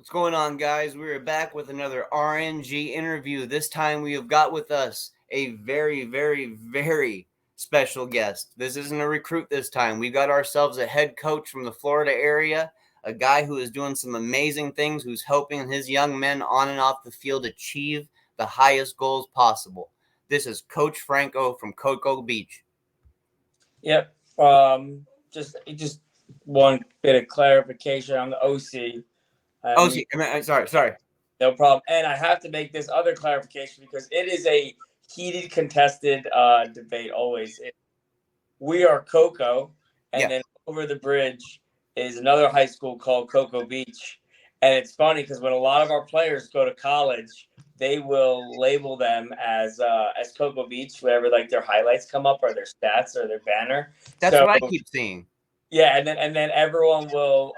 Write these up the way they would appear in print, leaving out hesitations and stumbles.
What's going on, guys? We are back with another RNG interview. This time we have got with us a very, very, very special guest. This isn't a recruit this time. We got ourselves a head coach from the Florida area, a guy who is doing some amazing things, who's helping his young men on and off the field achieve the highest goals possible. This is Coach Franco from Cocoa Beach. Yep. Just one bit of clarification on the OC. Sorry. No problem. And I have to make this other clarification because it is a heated, contested debate always. We are Cocoa, and then over the bridge is another high school called Cocoa Beach. And it's funny because when a lot of our players go to college, they will label them as Cocoa Beach whenever like their highlights come up or their stats or their banner. That's what I keep seeing. Yeah, and then everyone will,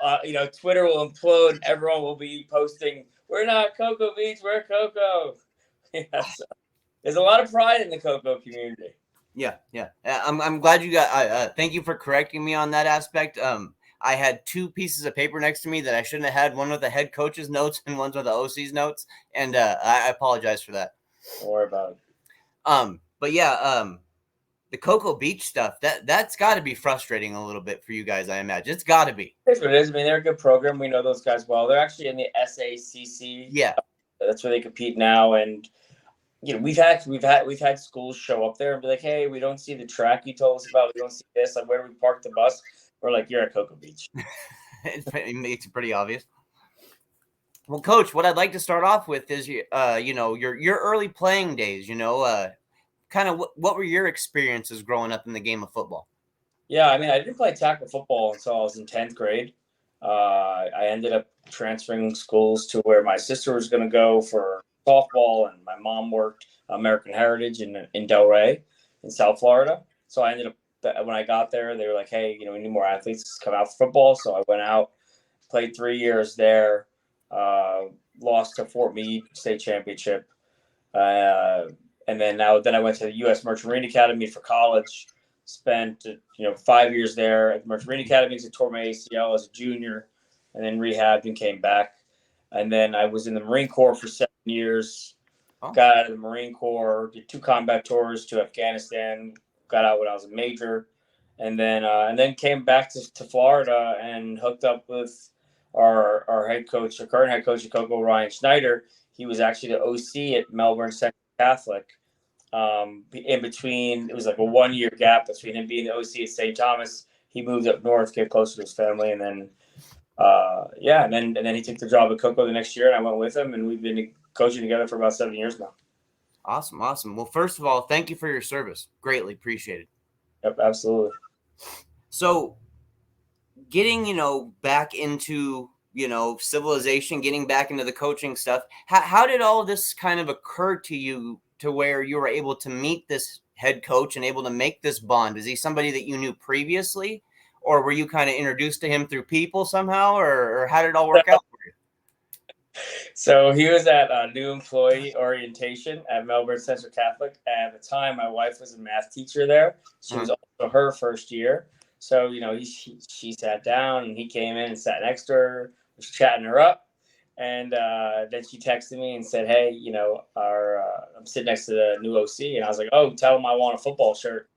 Twitter will implode. And everyone will be posting, "We're not Cocoa Beach, we're Cocoa." Yeah, so there's a lot of pride in the Cocoa community. Yeah. I'm glad you got. Thank you for correcting me on that aspect. I had two pieces of paper next to me that I shouldn't have had. One with the head coach's notes and one with the OC's notes, and I apologize for that. Don't worry about it. But yeah, the Cocoa Beach stuff that's got to be frustrating a little bit for you guys. I imagine it's got to be. That's what it is. I mean, they're a good program. We know those guys well. They're actually in the SACC. Yeah, that's where they compete now, and we've had schools show up there and be like, "Hey, we don't see the track you told us about. We don't see this. Like, where do we park the bus?" We're like, "You're at Cocoa Beach." It's pretty obvious. Well, Coach, what I'd like to start off with is, your early playing days. Kind of what were your experiences growing up in the game of football? Yeah, I mean, I didn't play tackle football until I was in 10th grade. I ended up transferring schools to where my sister was going to go for softball, and my mom worked American Heritage in Delray in South Florida. So I ended up, when I got there, they were like, "Hey, we need more athletes to come out for football." So I went out, played 3 years there, lost to Fort Meade state championship. And then I went to the U.S. Merchant Marine Academy for college. Spent 5 years there at the Merchant Marine Academy. I tore my ACL as a junior, and then rehabbed and came back. And then I was in the Marine Corps for 7 years. Oh. Got out of the Marine Corps, did 2 combat tours to Afghanistan. Got out when I was a major, and then came back to Florida and hooked up with our head coach, our current head coach at Cocoa, Ryan Schneider. He was actually the OC at Melbourne Central Catholic. In between, it was like a 1 year gap between him being the OC at St. Thomas. He moved up north, get closer to his family, and then and then he took the job at Cocoa the next year, and I went with him, and we've been coaching together for about 7 years now. Awesome. Well, first of all, thank you for your service. Greatly appreciated. Yep, absolutely. So, getting back into civilization, getting back into the coaching stuff. How did all of this kind of occur to you, to where you were able to meet this head coach and able to make this bond? Is he somebody that you knew previously, or were you kind of introduced to him through people somehow, or how did it all work out for you? So he was at new employee orientation at Melbourne Central Catholic. And at the time, my wife was a math teacher there. She was also her first year. So, she sat down, and he came in and sat next to her, was chatting her up. And then she texted me and said, "Hey, I'm sitting next to the new OC." And I was like, "Oh, tell him I want a football shirt."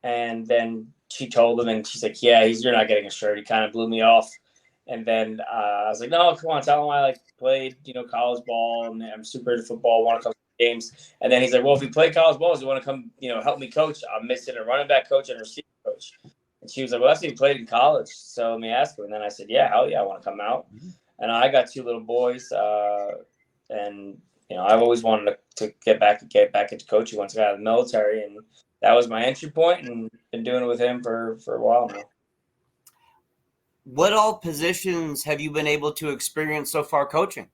And then she told him, and she's like, "Yeah, you're not getting a shirt." He kind of blew me off. And then I was like, "No, come on, tell him I played, college ball, and I'm super into football, want to come to games." And then he's like, "Well, if you play college ball, do you want to come, help me coach? I'm missing a running back coach and a receiver coach." And she was like, "Well, that's what you played in college, so let me ask him." And then I said, "Yeah, hell yeah, I want to come out." Mm-hmm. And I got 2 little boys, and I've always wanted to get back into coaching once I got out of the military, and that was my entry point, and been doing it with him for a while now. What all positions have you been able to experience so far coaching?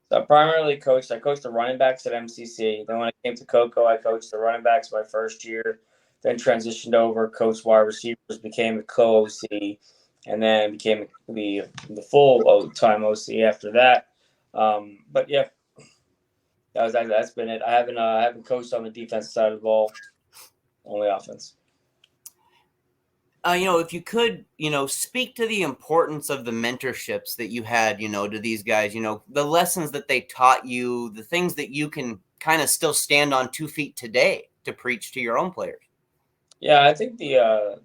So I primarily coached the running backs at MCC. Then when I came to Cocoa, I coached the running backs my first year, then transitioned over, coached wide receivers, became a co-OC, and then became the full-time OC after that. But yeah, that's been it. I haven't coached on the defensive side of the ball, only offense. If you could, speak to the importance of the mentorships that you had, to these guys, the lessons that they taught you, the things that you can kind of still stand on 2 feet today to preach to your own players. Yeah, I think the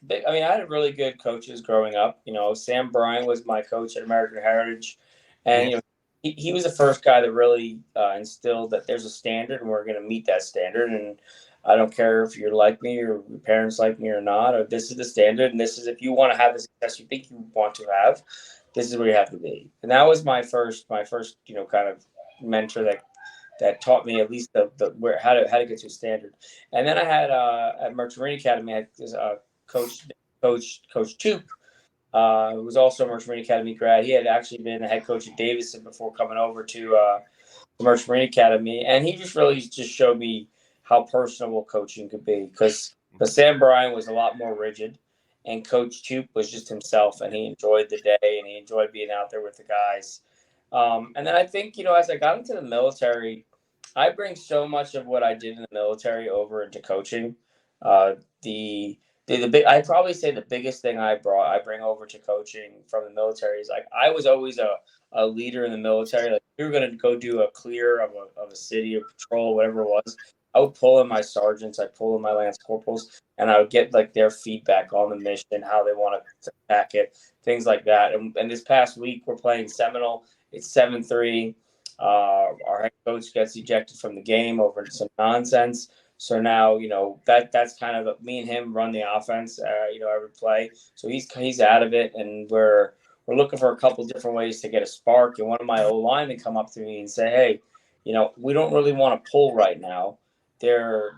big. I mean, I had really good coaches growing up. Sam Bryan was my coach at American Heritage, and Yeah. he was the first guy that really instilled that there's a standard and we're going to meet that standard. And I don't care if you're like me or your parents like me or not, or this is the standard, and this is if you want to have the success you think you want to have, this is where you have to be. And that was my first kind of mentor that taught me at least the where how to get to a standard. And then I had at Merchant Marine Academy, I had this coach Toop, who was also a Merchant Marine Academy grad. He had actually been the head coach at Davidson before coming over to the Merchant Marine Academy, and he just really just showed me how personable coaching could be because Sam Bryan was a lot more rigid. And Coach Toop was just himself, and he enjoyed the day, and he enjoyed being out there with the guys. And then I think, as I got into the military, I bring so much of what I did in the military over into coaching. Uh, the the big, I'd probably say the biggest thing I bring over to coaching from the military is like I was always a leader in the military. Like we were going to go do a clear of a city or patrol, whatever it was. I would pull in my sergeants, I'd pull in my lance corporals, and I would get like their feedback on the mission, how they want to attack it, things like that. And this past week we're playing Seminole. It's 7-3. Our head coach gets ejected from the game over some nonsense. So now, that's kind of me and him run the offense. Every play. So he's out of it, and we're looking for a couple different ways to get a spark. And one of my old linemen come up to me and say, "Hey, we don't really want to pull right now. The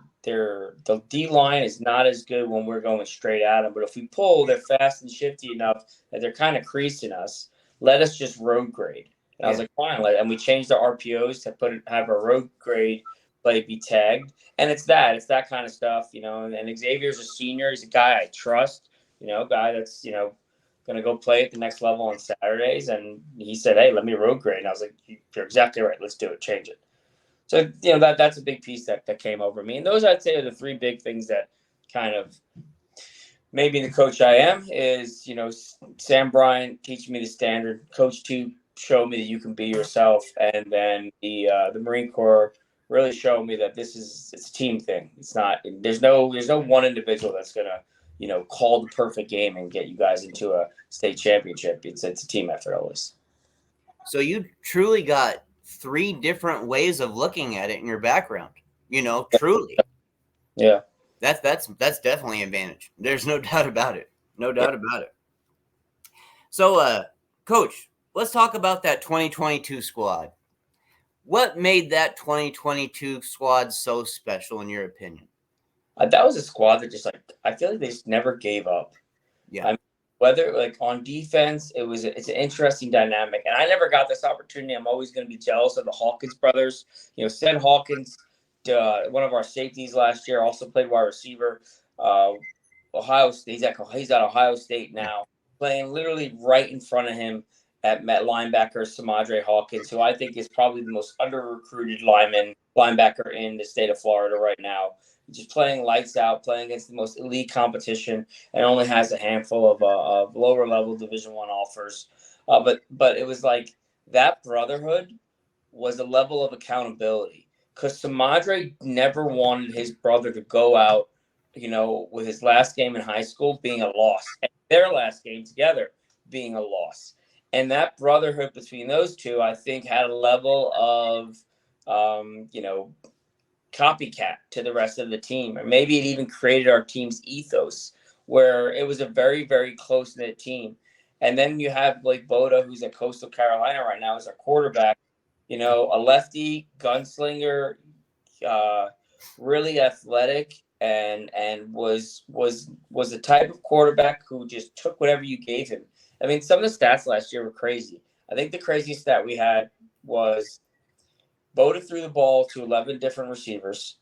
D line is not as good when we're going straight at them. But if we pull, they're fast and shifty enough that they're kind of creasing us. Let us just road grade." And I was Yeah. like, fine. And we changed the RPOs to have a road grade play be tagged. And it's that kind of stuff. And Xavier's a senior. He's a guy I trust, guy that's, going to go play at the next level on Saturdays. And he said, hey, let me road grade. And I was like, you're exactly right. Let's do it. Change it. So, that's a big piece that came over me. And those, I'd say, are the three big things that kind of maybe the coach I am is, Sam Bryant teaching me the standard. Coach 2 showed me that you can be yourself. And then the Marine Corps really showed me that it's a team thing. It's not, there's no one individual that's going to, call the perfect game and get you guys into a state championship. It's a team effort always. So you truly got 3 different ways of looking at it in your background. Truly. Yeah. That's definitely an advantage. There's no doubt about it. No Yeah. doubt about it. So, Coach, let's talk about that 2022 squad. What made that 2022 squad so special, in your opinion? That was a squad that just I feel like they just never gave up. Yeah. I mean, whether on defense, it's an interesting dynamic, and I never got this opportunity. I'm always going to be jealous of the Hawkins brothers. Seth Hawkins, one of our safeties last year, also played wide receiver. Ohio State. He's at Ohio State now, playing literally right in front of him at linebacker Samadre Hawkins, who I think is probably the most under-recruited linebacker in the state of Florida right now. Just playing lights out, playing against the most elite competition, and only has a handful of lower level Division I offers. But it was like that brotherhood was a level of accountability because Samadre never wanted his brother to go out, with his last game in high school being a loss, and their last game together being a loss. And that brotherhood between those two, I think, had a level of, copycat to the rest of the team. Or maybe it even created our team's ethos where it was a very, very close knit team. And then you have Blake Boda, who's at Coastal Carolina right now, as our quarterback, a lefty gunslinger, uh, really athletic, and was the type of quarterback who just took whatever you gave him. I mean, some of the stats last year were crazy. I think the craziest stat we had was Boda threw the ball to 11 different receivers.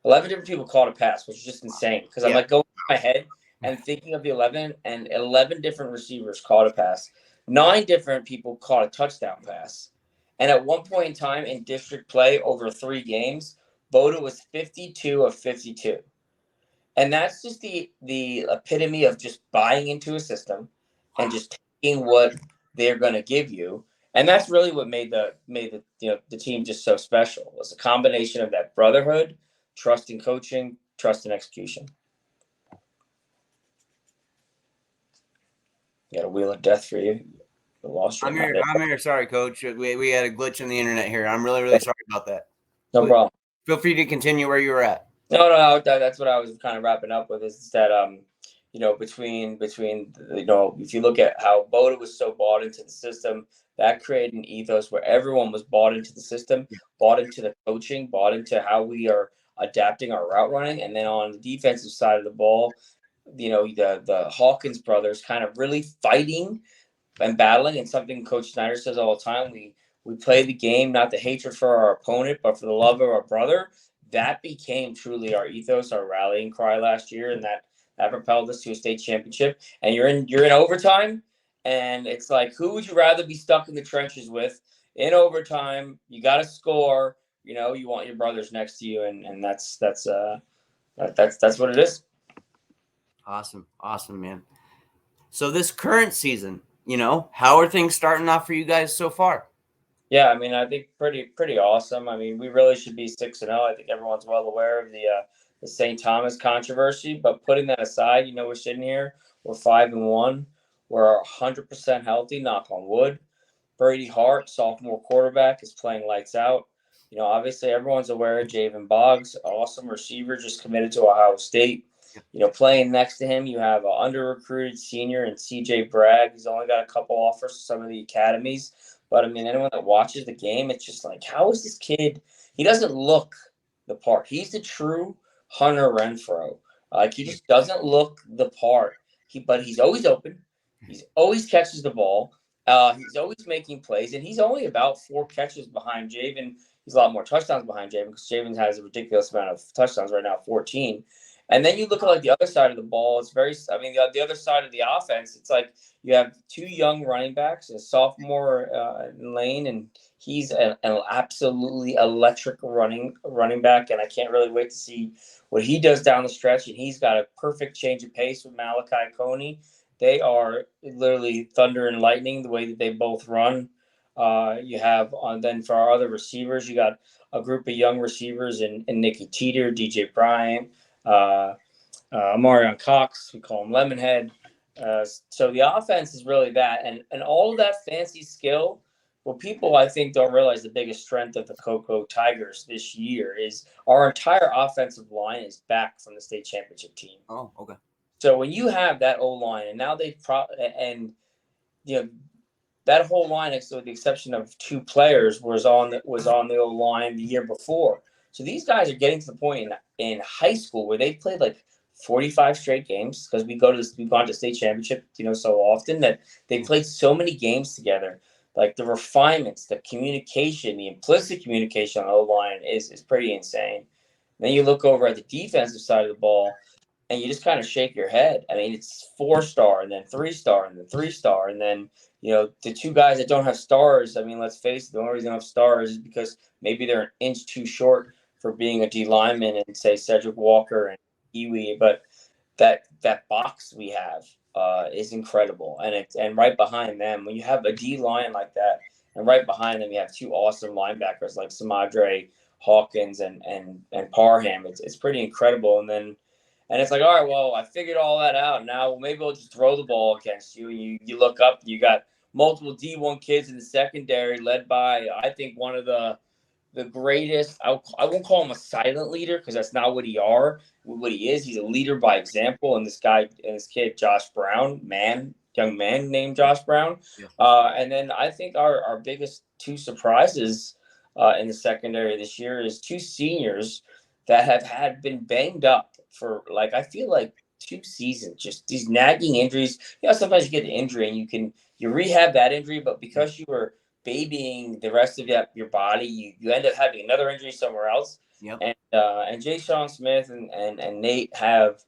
11 different people caught a pass, which is just insane because I'm Yeah. going in my head and thinking of the 11, and 11 different receivers caught a pass. 9 different people caught a touchdown pass. And at one point in time in district play over 3 games, Boda was 52 of 52. And that's just the epitome of just buying into a system and just taking what they're going to give you. And that's really what made the the team just so special. It was a combination of that brotherhood, trust in coaching, trust in execution. You got a wheel of death for you. You lost your I'm mind. here. I'm here. Sorry, Coach. We had a glitch in the internet here. I'm really, really sorry about that. No But problem. feel free to continue where you were at. No. That's what I was kind of wrapping up with is that between if you look at how Boda was so bought into the system, that created an ethos where everyone was bought into the system, Yeah. bought into the coaching, bought into how we are adapting our route running, and then on the defensive side of the ball, the Hawkins brothers kind of really fighting and battling, and something Coach Snyder says all the time. We play the game, not the hatred for our opponent, but for the love of our brother. That became truly our ethos, our rallying cry last year, and that propelled us to a state championship. And you're in overtime, and it's like, who would you rather be stuck in the trenches with in overtime? You got to score. You want your brothers next to you, and that's what it is. Awesome. Awesome, man. So this current season, how are things starting off for you guys so far? Yeah, I mean, I think pretty awesome. I mean, we really should be 6-0. I think everyone's well aware of the St. Thomas controversy, but putting that aside, we're sitting here, we're 5-1, we're 100% healthy, knock on wood. Brady Hart, sophomore quarterback, is playing lights out. Obviously everyone's aware of Javen Boggs, awesome receiver, just committed to Ohio State. Playing next to him, you have an under-recruited senior and CJ Bragg. He's only got a couple offers to some of the academies. But, I mean, anyone that watches the game, it's just like, how is this kid? He doesn't look the part. He's the true Hunter Renfro. Like, he just doesn't look the part. But he's always open. He's always catches the ball. He's always making plays. And he's only about 4 catches behind Javen. He's a lot more touchdowns behind Javen because Javen has a ridiculous amount of touchdowns right now, 14. And then you look at like the other side of the ball. It's the other side of the offense. It's like you have 2 young running backs, a sophomore Lane, and he's an absolutely electric running back. And I can't really wait to see what he does down the stretch. And he's got a perfect change of pace with Malachi Coney. They are literally thunder and lightning the way that they both run. You have then for our other receivers, you got a group of young receivers in Nicky Teeter, DJ Bryant, Marion Cox, we call him Lemonhead. So the offense is really that, and all of that fancy skill. What people I think don't realize the biggest strength of the Cocoa Tigers this year is our entire offensive line is back from the state championship team. Oh, okay. So when you have that O line, and now and that whole line, with the exception of 2 players, was on the O line the year before. So these guys are getting to the point in high school where they've played like 45 straight games because we've gone to state championship, so often that they played so many games together. Like the refinements, the communication, the implicit communication on the O line is pretty insane. And then you look over at the defensive side of the ball, and you just kind of shake your head. I mean, it's 4-star and then 3-star and then 3-star. And then, the 2 guys that don't have stars, I mean, let's face it, the only reason they don't have stars is because maybe they're an inch too short for being a D lineman and say Cedric Walker and Kiwi. But that box we have is incredible. And right behind them, when you have a D line like that, and right behind them you have 2 awesome linebackers like Samadre Hawkins and Parham, it's pretty incredible. And it's like, all right, well, I figured all that out. Now maybe I'll just throw the ball against you. You look up, you got multiple D1 kids in the secondary, led by I think one of the greatest. I won't call him a silent leader because that's not what What he is, he's a leader by example. And this kid, Josh Brown, young man named Josh Brown. Yeah. And then I think our biggest 2 surprises in the secondary this year is 2 seniors that had been banged up for I feel like 2 seasons, just these nagging injuries. Sometimes you get an injury and you rehab that injury, but because you were babying the rest of your body, you end up having another injury somewhere else. Yep. And Jay Sean Smith and Nate have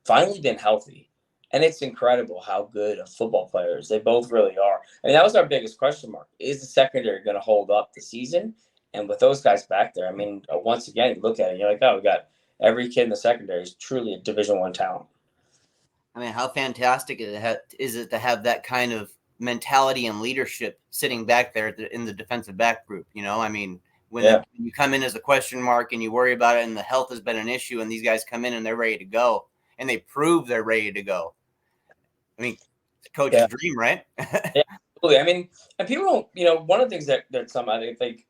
finally been healthy. And it's incredible how good of football players they both really are. I mean, that was our biggest question mark. Is the secondary going to hold up the season? And with those guys back there, I mean, once again, you look at it, you're like, oh, we got every kid in the secondary is truly a Division I talent. I mean, how fantastic is it to have that kind of mentality and leadership sitting back there in the defensive back group? I mean, when you come in as a question mark and you worry about it and the health has been an issue and these guys come in and they're ready to go and they prove they're ready to go. I mean, coach's dream, right? Yeah, absolutely. I mean, and people don't, one of the things that I think,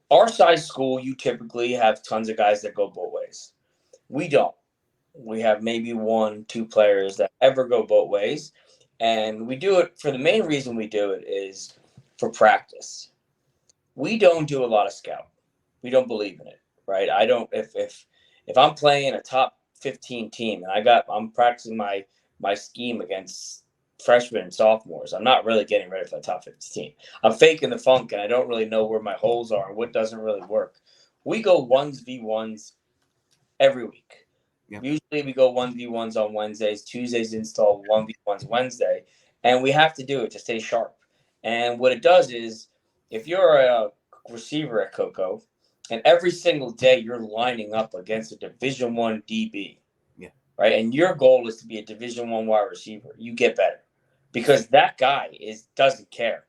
our size school, you typically have tons of guys that go both ways. We don't. We have maybe 1-2 players that ever go both ways. And we do it for the main reason we do it is for practice. We don't do a lot of scout. We don't believe in it, right? I don't, if I'm playing a top 15 team and I'm practicing my scheme against freshmen and sophomores, I'm not really getting ready for the top 15. I'm faking the funk and I don't really know where my holes are and what doesn't really work. We go 1v1s every week. Yeah. Usually we go 1v1s on Wednesdays. Tuesdays install 1v1s Wednesday. And we have to do it to stay sharp. And what it does is if you're a receiver at Coco and every single day you're lining up against a Division I DB, right? And your goal is to be a Division I wide receiver, you get better. Because that guy doesn't care.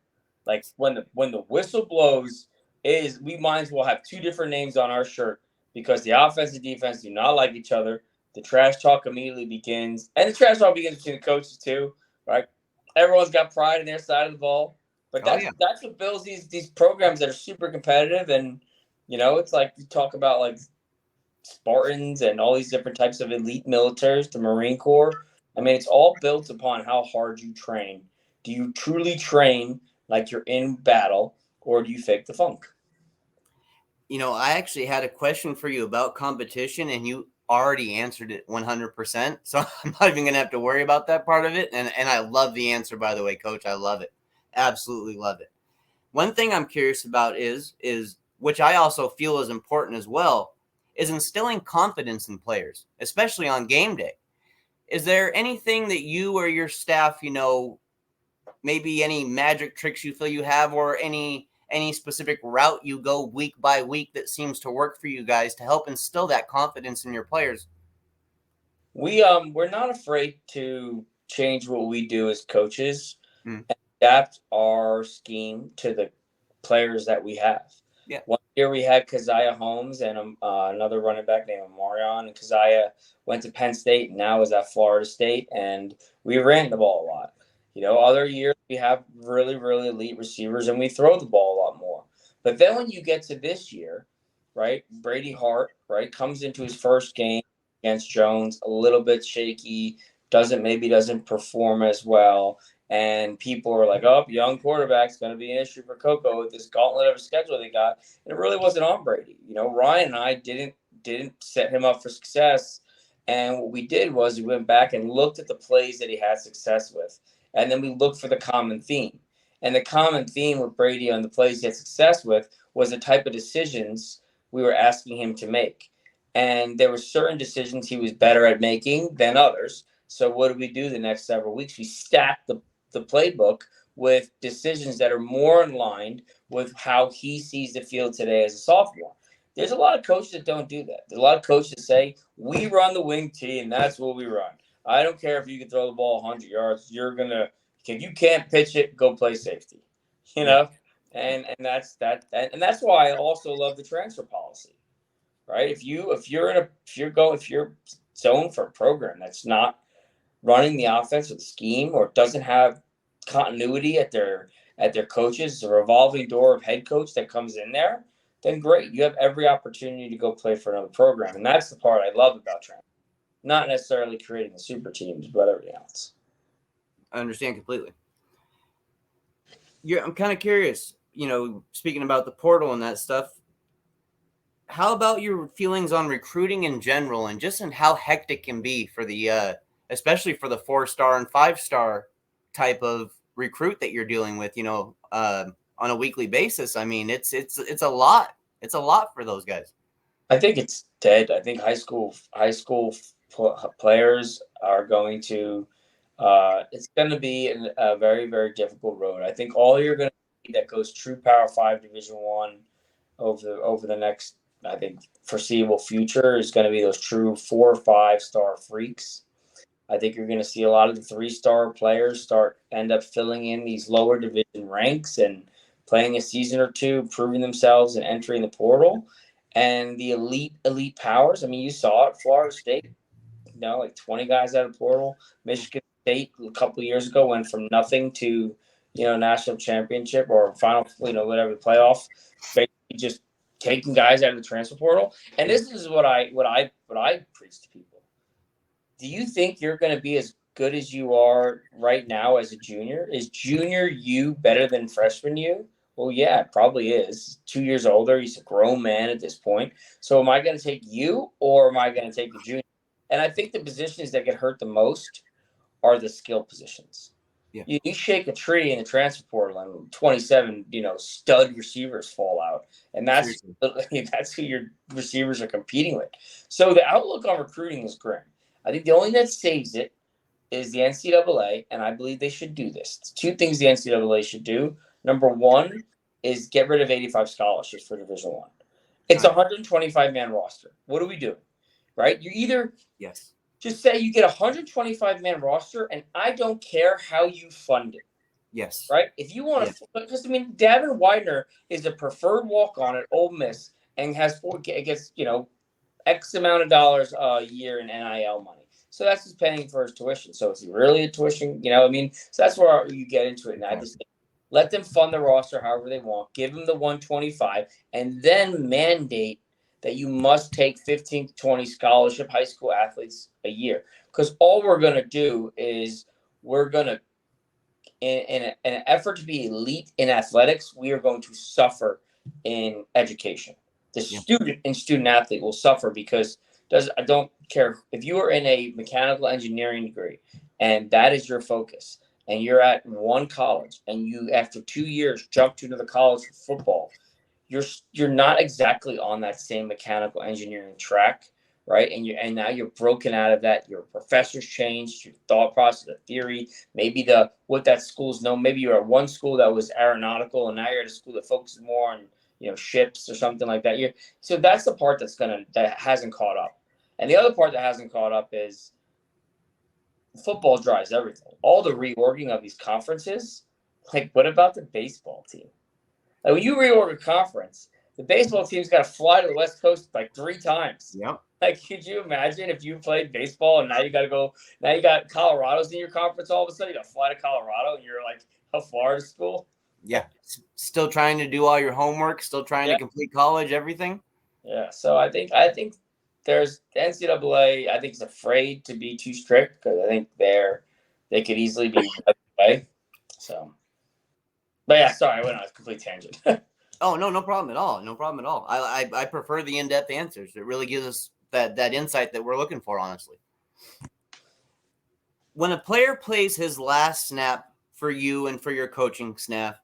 Like when the whistle blows, we might as well have 2 different names on our shirt because the offense and defense do not like each other. The trash talk immediately begins. And the trash talk begins between the coaches too, right? Everyone's got pride in their side of the ball. But that's what builds these programs that are super competitive. And, it's like you talk about like Spartans and all these different types of elite militaries, the Marine Corps. I mean, it's all built upon how hard you train. Do you truly train like you're in battle or do you fake the funk? I actually had a question for you about competition and you already answered it 100%. So I'm not even going to have to worry about that part of it. And I love the answer, by the way, Coach. I love it. Absolutely love it. One thing I'm curious about is which I also feel is important as well, is instilling confidence in players, especially on game day. Is there anything that you or your staff, maybe any magic tricks you feel you have or any specific route you go week by week that seems to work for you guys to help instill that confidence in your players? We're not afraid to change what we do as coaches and adapt our scheme to the players that we have. Yeah. One year we had Keziah Holmes and another running back named Marion, and Keziah went to Penn State and now is at Florida State, and we ran the ball a lot. Other years we have really, really elite receivers and we throw the ball a lot more. But then when you get to this year, right, Brady Hart, right, comes into his first game against Jones, a little bit shaky, doesn't perform as well. And people are like, oh, young quarterback's going to be an issue for Coco with this gauntlet of a schedule they got. And it really wasn't on Brady. Ryan and I didn't set him up for success. And what we did was we went back and looked at the plays that he had success with. And then we looked for the common theme. And the common theme with Brady on the plays he had success with was the type of decisions we were asking him to make. And there were certain decisions he was better at making than others. So what did we do the next several weeks? We stacked the playbook with decisions that are more in line with how he sees the field today as a sophomore. There's a lot of coaches that don't do that. There's a lot of coaches that say, we run the wing T and that's what we run. I don't care if you can throw the ball 100 yards. If you can't pitch it, go play safety. And that's that. And that's why I also love the transfer policy. Right? If you're zoned for a program that's not running the offense with a scheme or doesn't have continuity at their coaches, a revolving door of head coach that comes in there, then great. You have every opportunity to go play for another program. And that's the part I love about transfer. Not necessarily creating the super teams, but everything else. I understand completely. I'm kind of curious, speaking about the portal and that stuff, how about your feelings on recruiting in general and just in how hectic it can be for the especially for the 4-star and 5-star type of recruit that you're dealing with, on a weekly basis? I mean, it's a lot. It's a lot for those guys. I think it's dead. I think high school players are going to it's going to be a very, very difficult road. I think all you're going to see that goes true Power 5 Division I over the next I think foreseeable future is going to be those true 4 or 5-star freaks. I think you're going to see a lot of the 3-star players end up filling in these lower division ranks and playing a season or two, proving themselves and entering the portal. And the elite powers. I mean, you saw it. Florida State, like 20 guys out of portal. Michigan State a couple of years ago went from nothing to, national championship or final, whatever the playoff. Basically, just taking guys out of the transfer portal. And this is what I preach to people. Do you think you're going to be as good as you are right now as a junior? Is junior you better than freshman you? Well, yeah, it probably is. 2 years older, he's a grown man at this point. So am I going to take you or am I going to take the junior? And I think the positions that get hurt the most are the skill positions. Yeah. You shake a tree in the transfer portal and 27, stud receivers fall out. And that's who your receivers are competing with. So the outlook on recruiting is grim. I think the only that saves it is the NCAA, and I believe they should do this. It's 2 things the NCAA should do. Number 1 is get rid of 85 scholarships for Division I. It's a 125-man roster. What are we doing? Right? You either just say you get a 125-man roster, and I don't care how you fund it. Yes. Right? If you want to, because Davin Widener is a preferred walk-on at Ole Miss and gets X amount of dollars a year in NIL money. So that's just paying for his tuition. So is he really a tuition? So that's where you get into it. And I just let them fund the roster however they want. Give them the 125, and then mandate that you must take 15 to 20 scholarship high school athletes a year. Because all we're going to do is we're going to, in an effort to be elite in athletics, we are going to suffer in education. The student athlete will suffer because I don't care if you are in a mechanical engineering degree and that is your focus and you're at one college and you after 2 years jump to another college for football, you're not exactly on that same mechanical engineering track, right? And now you're broken out of that. Your professors changed, your thought process, the theory, maybe what that school's known. Maybe you're at one school that was aeronautical and now you're at a school that focuses more on ships or something like that. So that's the part that hasn't caught up. And the other part that hasn't caught up is football drives everything. All the reorging of these conferences, like what about the baseball team? Like when you reorg a conference, the baseball team's got to fly to the West Coast like 3 times. Yep. Like, could you imagine if you played baseball and now you got Colorado's in your conference all of a sudden, you got to fly to Colorado and you're like a Florida school? Yeah. Still trying to do all your homework, still trying to complete college, everything. Yeah. So I think there's the NCAA, I think, is afraid to be too strict because I think they could easily be wiped away. So, but yeah, sorry, I went on a complete tangent. Oh, no problem at all. No problem at all. I prefer the in-depth answers. It really gives us that insight that we're looking for, honestly. When a player plays his last snap for you and for your coaching staff,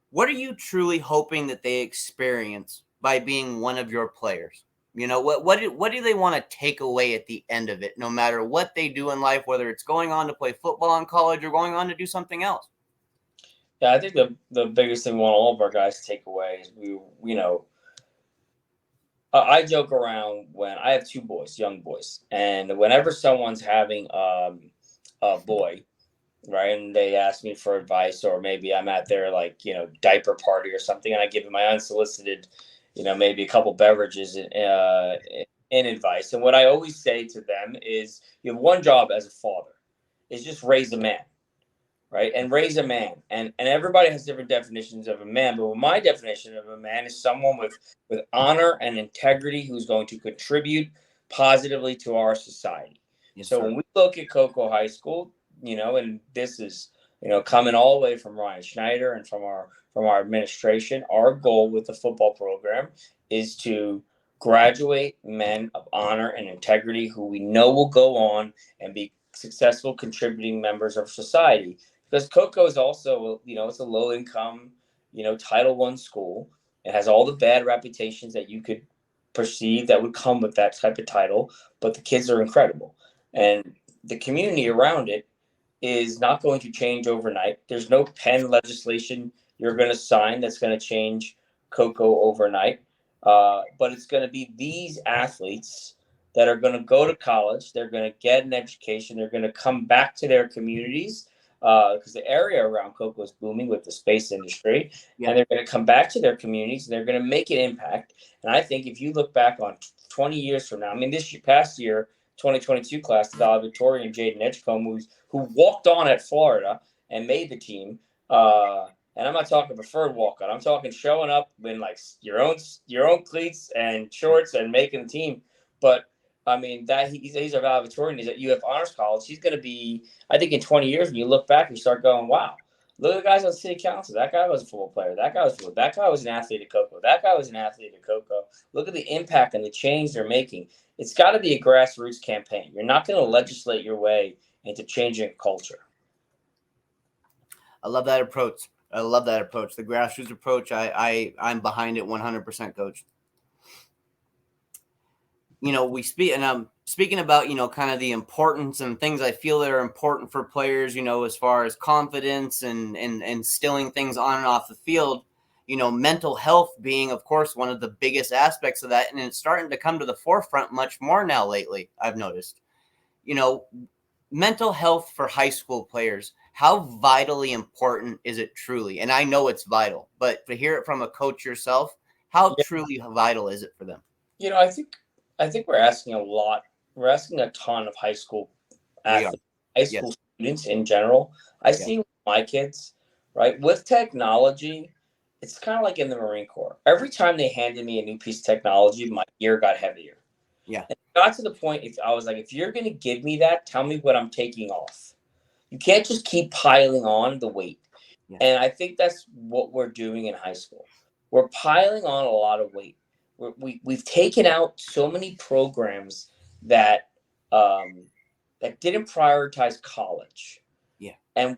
what are you truly hoping that they experience by being one of your players? What do they want to take away at the end of it, no matter what they do in life, whether it's going on to play football in college or going on to do something else? Yeah, I think the biggest thing we want all of our guys to take away is I joke around when I have 2 boys, young boys, and whenever someone's having a boy, right, and they ask me for advice, or maybe I'm at their diaper party or something, and I give them my unsolicited, maybe a couple beverages in advice, and what I always say to them is, you have one job as a father, is just raise a man. Right, and raise a man, and everybody has different definitions of a man. But my definition of a man is someone with honor and integrity who's going to contribute positively to our society. Yes, so when we look at Cocoa High School, and this is coming all the way from Ryan Schneider and from our administration, our goal with the football program is to graduate men of honor and integrity who we know will go on and be successful contributing members of society. Because Cocoa is also, it's a low-income, Title I school. It has all the bad reputations that you could perceive that would come with that type of title, but the kids are incredible. And the community around it is not going to change overnight. There's no pen legislation you're going to sign that's going to change Cocoa overnight. But it's going to be these athletes that are going to go to college. They're going to get an education. They're going to come back to their communities because the area around Cocoa is booming with the space industry. Yeah. And they're going to come back to their communities and they're going to make an impact. And I think if you look back on 20 years from now, I mean, this past year, 2022 class, the valedictorian Jaden Edgecombe, who walked on at Florida and made the team. And I'm not talking preferred walk-on. I'm talking showing up in like your own cleats and shorts and making the team. But I mean that he's a valedictorian. He's at UF Honors College. He's going to be. I think in 20 years, when you look back, you start going, "Wow, look at the guys on city council. That guy was a football player. That guy was football. That guy was an athlete at Cocoa. That guy was an athlete at Cocoa. Look at the impact and the change they're making. It's got to be a grassroots campaign. You're not going to legislate your way into changing culture." I love that approach. The grassroots approach. I'm behind it 100%, coach. We speak, and I'm speaking about, kind of the importance and things I feel that are important for players, as far as confidence and instilling things on and off the field, mental health being, of course, one of the biggest aspects of that. And it's starting to come to the forefront much more now lately, I've noticed. Mental health for high school players, how vitally important is it truly? And I know it's vital, but to hear it from a coach yourself, how truly vital is it for them? I think we're asking a lot. We're asking a ton of high school athletes, high school students in general. I see with my kids, right? With technology, it's kind of like in the Marine Corps. Every time they handed me a new piece of technology, my gear got heavier. Yeah. And it got to the point, I was like, if you're going to give me that, tell me what I'm taking off. You can't just keep piling on the weight. Yeah. And I think that's what we're doing in high school. We're piling on a lot of weight. We've taken out so many programs that that didn't prioritize college. Yeah. And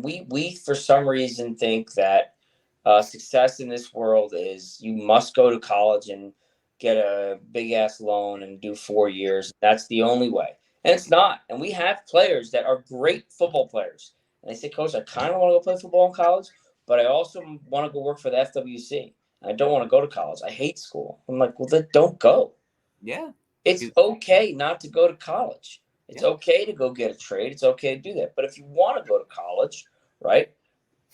we for some reason think that success in this world is you must go to college and get a big ass loan and do 4 years. That's the only way. And it's not. And we have players that are great football players. And they say, Coach, I kind of want to go play football in college, but I also want to go work for the FWC. I don't want to go to college. I hate school. I'm like, well, then don't go. Yeah. It's okay not to go to college. It's okay to go get a trade. It's okay to do that. But if you want to go to college, right,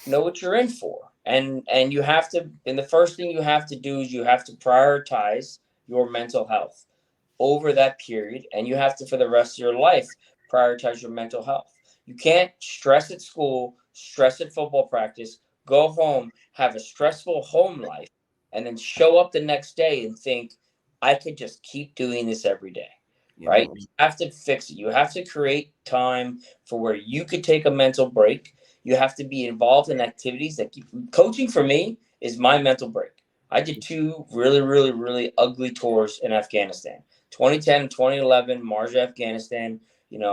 know what you're in for. And you have to, and the first thing you have to do is you have to prioritize your mental health over that period. And you have to, for the rest of your life, prioritize your mental health. You can't stress at school, stress at football practice, go home, have a stressful home life, and then show up the next day and think, I could just keep doing this every day, right? You have to fix it. You have to create time for where you could take a mental break. You have to be involved in activities that keep coaching. For me, is my mental break. I did 2 really, really, really ugly tours in Afghanistan. 2010 and 2011, Marja, Afghanistan. I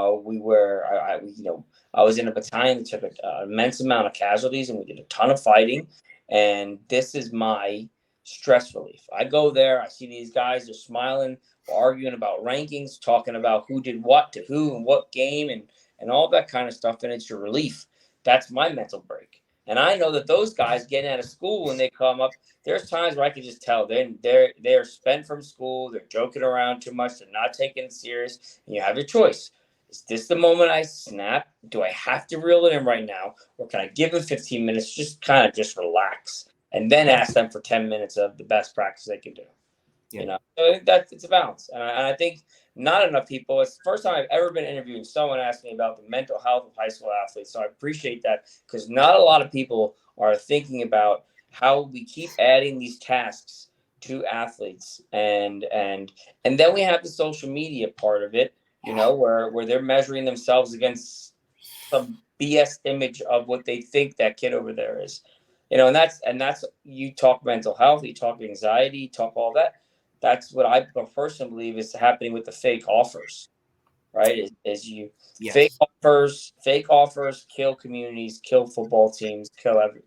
was in a battalion that took an immense amount of casualties, and we did a ton of fighting. And this is my stress relief. I go there, I see these guys, they're smiling, arguing about rankings, talking about who did what to who and what game and all that kind of stuff, and it's your relief. That's my mental break. And I know that those guys getting out of school, when they come up, there's times where I can just tell they're spent from school, they're joking around too much, they're not taking it serious, and you have your choice. Is this the moment I snap? Do I have to reel it in right now? Or can I give them 15 minutes, just kind of just relax, and then ask them for 10 minutes of the best practice they can do? So I think that it's a balance. And I think not enough people, it's the first time I've ever been interviewing someone asked me about the mental health of high school athletes. So I appreciate that, because not a lot of people are thinking about how we keep adding these tasks to athletes. And then we have the social media part of it, where they're measuring themselves against some BS image of what they think that kid over there is. And that's you talk mental health, you talk anxiety, you talk all that. That's what I personally believe is happening with the fake offers, right? Is you fake offers kill communities, kill football teams, kill every.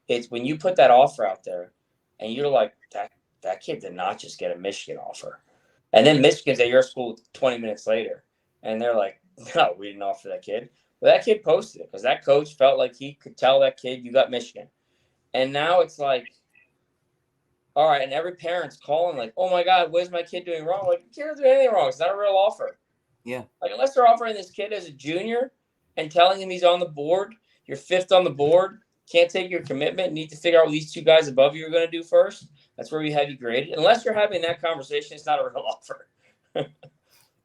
It's when you put that offer out there, and you're like, that kid did not just get a Michigan offer, and then Michigan's at your school 20 minutes later, and they're like, no, we didn't offer that kid. But that kid posted it because that coach felt like he could tell that kid, you got Michigan. And now it's like, All right, and every parent's calling like, "Oh my God, what is my kid doing wrong?" Like, you can't do anything wrong. It's not a real offer. Yeah. Like, unless they're offering this kid as a junior and telling him he's on the board, you're fifth on the board, can't take your commitment, need to figure out what these two guys above you are going to do first. That's where we have you graded. Unless you're having that conversation, it's not a real offer.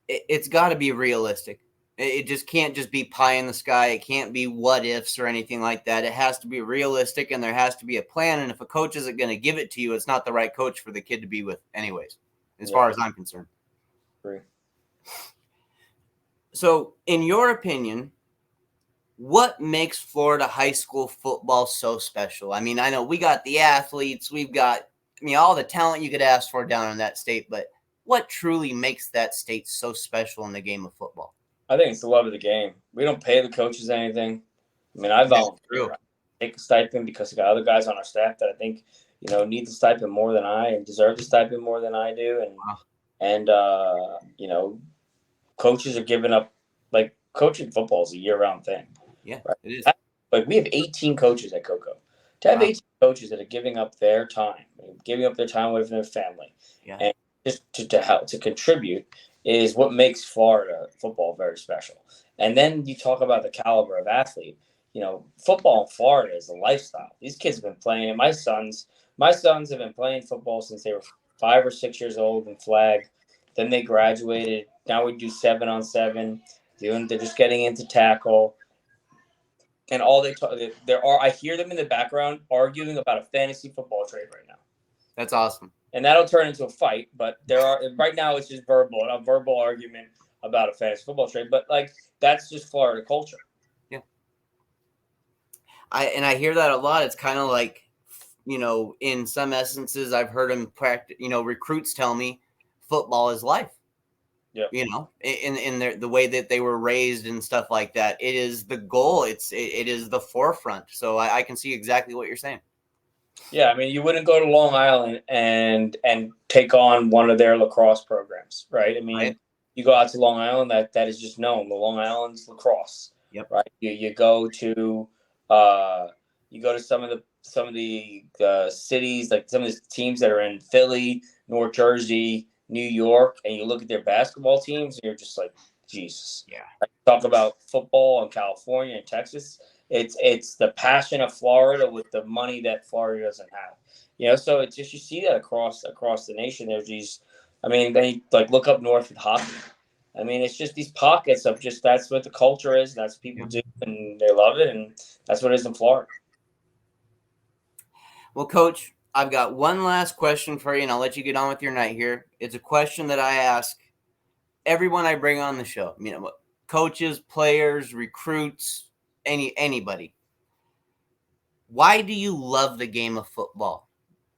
It's got to be realistic. It just can't just be pie in the sky. It can't be what ifs or anything like that. It has to be realistic, and there has to be a plan. And if a coach isn't going to give it to you, it's not the right coach for the kid to be with, anyways, as far as I'm concerned. Agree. So, in your opinion, what makes Florida high school football so special? I mean, I know we got the athletes, we've got, all the talent you could ask for down in that state, but what truly makes that state so special in the game of football? I think it's the love of the game. We don't pay the coaches anything. I mean, I volunteer. I take a stipend because we got other guys on our staff that I think, need the stipend more than I and deserve the stipend more than I do. And coaches are giving up. Like, coaching football is a year-round thing. Yeah, right? It is. Like, we have 18 coaches at Coco. To have 18 coaches that are giving up their time, away from their family, and just to help to contribute is what makes Florida football very special. And then you talk about the caliber of athlete. Football in Florida is a lifestyle. These kids have been playing it. My sons have been playing football since they were 5 or 6 years old in flag. Then they graduated. Now we do 7-on-7. They're just getting into tackle. And all I hear them in the background arguing about a fantasy football trade right now. That's awesome. And that'll turn into a fight, but right now it's just a verbal argument about a fantasy football trade. But that's just Florida culture. Yeah. I hear that a lot. It's kind of like, in some essences, I've heard them practice. Recruits tell me football is life. Yeah. In the way that they were raised and stuff like that, it is the goal. It is the forefront. So I can see exactly what you're saying. Yeah, I mean, you wouldn't go to Long Island and take on one of their lacrosse programs, right? I mean, You go out to Long Island, that is just known. The Long Island's lacrosse. Yep. Right. You go to some of the cities, like some of the teams that are in Philly, North Jersey, New York, and you look at their basketball teams, and you're just like, Jesus. Yeah. Talk about football in California and Texas. It's the passion of Florida with the money that Florida doesn't have. So it's just, you see that across the nation. There's these, they look up north with hockey. It's just these pockets of just, that's what the culture is. That's what people do, and they love it, and that's what it is in Florida. Well, Coach, I've got one last question for you, and I'll let you get on with your night here. It's a question that I ask everyone I bring on the show. Coaches, players, recruits, anybody. Why do you love the game of football?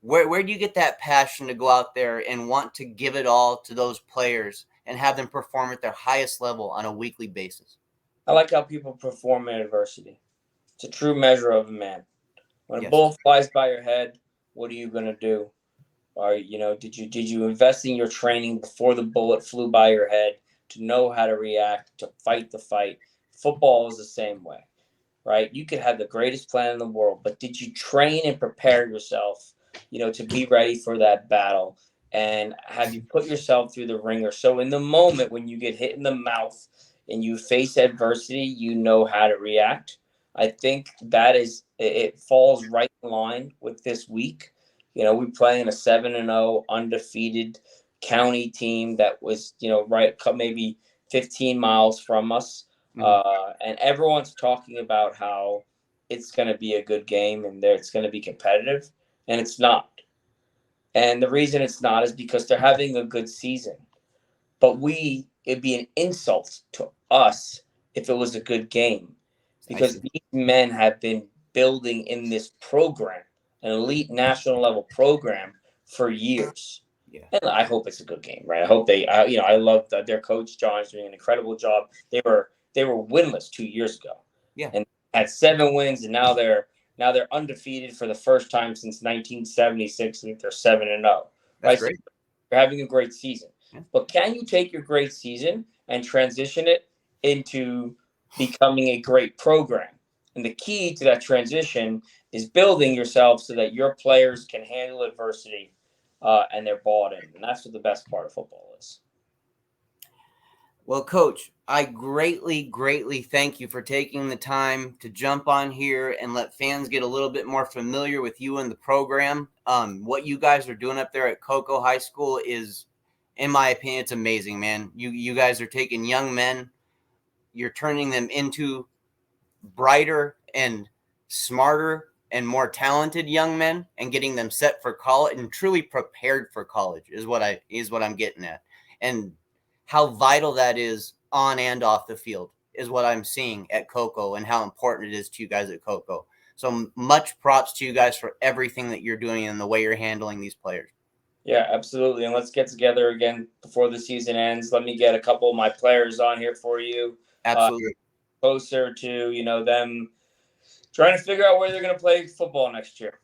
Where do you get that passion to go out there and want to give it all to those players and have them perform at their highest level on a weekly basis? I like how people perform in adversity. It's a true measure of a man. When a bull flies by your head, what are you going to do? Did you invest in your training before the bullet flew by your head to know how to react, to fight the fight? Football is the same way, right? You could have the greatest plan in the world, but did you train and prepare yourself, to be ready for that battle? And have you put yourself through the ringer? So in the moment when you get hit in the mouth and you face adversity, you know how to react. I think it falls right in line with this week. We play in a 7-0 undefeated county team that was, right maybe 15 miles from us. And everyone's talking about how it's going to be a good game and it's going to be competitive, and it's not. And the reason it's not is because they're having a good season. But it'd be an insult to us if it was a good game, because these men have been building in this program, an elite national level program, for years. Yeah. And I hope it's a good game, right? I hope I love their coach. John's doing an incredible job. They were winless 2 years ago. Yeah. And had 7 wins, and now they're undefeated for the first time since 1976. I think they're 7-0. That's great. So they're having a great season. Yeah. But can you take your great season and transition it into becoming a great program? And the key to that transition is building yourself so that your players can handle adversity and they're bought in. And that's what the best part of football is. Well, Coach, I greatly, greatly thank you for taking the time to jump on here and let fans get a little bit more familiar with you and the program. What you guys are doing up there at Cocoa High School is, in my opinion, it's amazing, man. You guys are taking young men, you're turning them into brighter and smarter and more talented young men and getting them set for college and truly prepared for college is what I'm getting at. And how vital that is on and off the field is what I'm seeing at Cocoa and how important it is to you guys at Cocoa. So much props to you guys for everything that you're doing and the way you're handling these players. Yeah, absolutely. And let's get together again before the season ends. Let me get a couple of my players on here for you. Absolutely. Closer to, them trying to figure out where they're going to play football next year.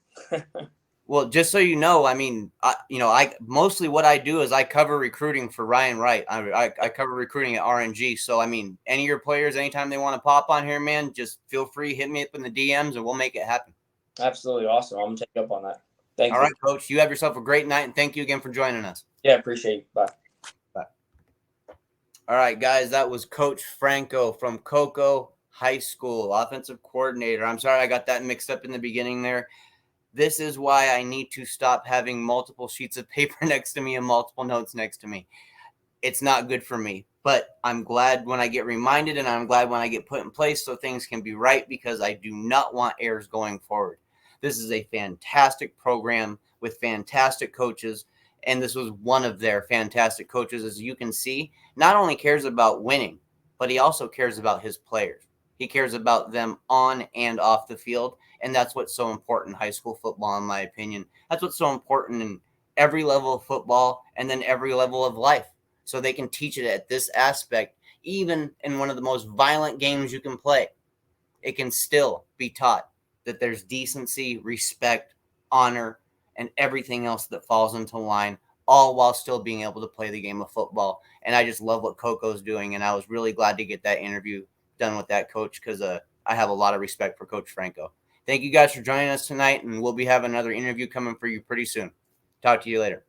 Well, just so you know, I mean, I mostly what I do is I cover recruiting for Ryan Wright. I cover recruiting at RNG. So, I mean, any of your players, anytime they want to pop on here, man, just feel free, hit me up in the DMs and we'll make it happen. Absolutely awesome. I'm going to take you up on that. Thank you. All right, Coach. You have yourself a great night, and thank you again for joining us. Yeah, appreciate you. Bye. Bye. All right, guys, that was Coach Franco from Cocoa High School, offensive coordinator. I'm sorry I got that mixed up in the beginning there. This is why I need to stop having multiple sheets of paper next to me and multiple notes next to me. It's not good for me, but I'm glad when I get reminded and I'm glad when I get put in place so things can be right because I do not want errors going forward. This is a fantastic program with fantastic coaches, and this was one of their fantastic coaches. As you can see, not only cares about winning, but he also cares about his players. He cares about them on and off the field, and that's what's so important in high school football, in my opinion. That's what's so important in every level of football and then every level of life. So they can teach it at this aspect, even in one of the most violent games you can play. It can still be taught that there's decency, respect, honor, and everything else that falls into line, all while still being able to play the game of football. And I just love what Coco's doing, and I was really glad to get that interview done with that coach because I have a lot of respect for Coach Franco. Thank you guys for joining us tonight, and we'll be having another interview coming for you pretty soon. Talk to you later.